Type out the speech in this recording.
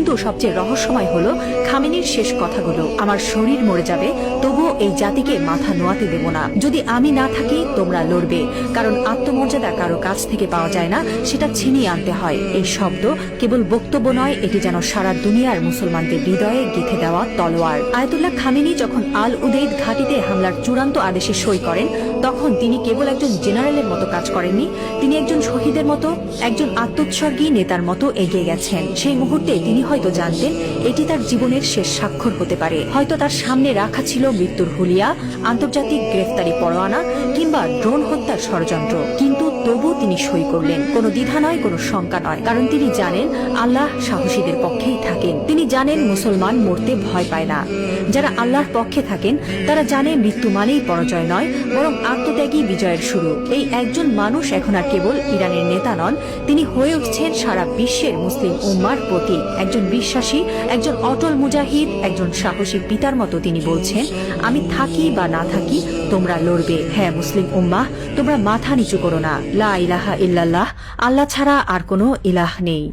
কিন্তু সবচেয়ে রহস্যময় হলো খামেনির শেষ কথাগুলো। আমার শরীর মরে যাবে, তবুও এই জাতিকে মাথা নোয়াতে দেব না। যদি আমি না থাকি তোমরা লড়বে, কারণ আত্মমর্যাদা কারো কাছ থেকে পাওয়া যায় না, সেটা ছিনিয়ে আনতে হয়। এই শব্দ কেবল বক্তব্য নয়, এটি যেন সারা দুনিয়ার মুসলমানদের হৃদয়ে গেঁথে দেওয়া তলোয়ার। আয়াতুল্লাহ খামেনি যখন আল উদেইদ ঘাঁটিতে হামলার চূড়ান্ত আদেশে সই করেন, তখন তিনি কেবল একজন জেনারেলের মতো কাজ করেননি, তিনি একজন শহীদের মতো, একজন আত্মোৎসর্গী নেতার মতো এগিয়ে গেছেন। সেই মুহূর্তে তিনি হয়তো জানতেন এটি তার জীবনের শেষ স্বাক্ষর হতে পারে। হয়তো তার সামনে রাখা ছিল মৃত্যুর হুলিয়া, আন্তর্জাতিক গ্রেফতারি পরোয়ানা কিংবা ড্রোন হত্যার ষড়যন্ত্র, কিন্তু তবু তিনি সই করলেন। কোনো দ্বিধা নয়, কোনো শঙ্কা নয়, কারণ তিনি জানেন আল্লাহ সাহসীদের পক্ষেই থাকেন। তিনি জানেন মুসলমান মরতে ভয় পায় না। যারা আল্লাহর পক্ষে থাকেন তারা জানে মৃত্যু মানেই পরাজয় নয়, বরং আত্মত্যাগী বিজয়ের শুরু। এই একজন মানুষ এখন আর কেবল ইরানের নেতা নন, তিনি হয়ে উঠছেন সারা বিশ্বের মুসলিম উম্মার প্রতীক। একজন বিশ্বাসী, একজন অটল মুজাহিদ, একজন সাহসী পিতার মতো তিনি বলছেন, আমি থাকি বা না থাকি তোমরা লড়বে। হ্যাঁ মুসলিম উম্মাহ, তোমরা মাথা নিচু করো না। লা ইলাহা ইল্লাল্লাহ, আল্লাহ ছাড়া আর কোনো ইলাহ নেই।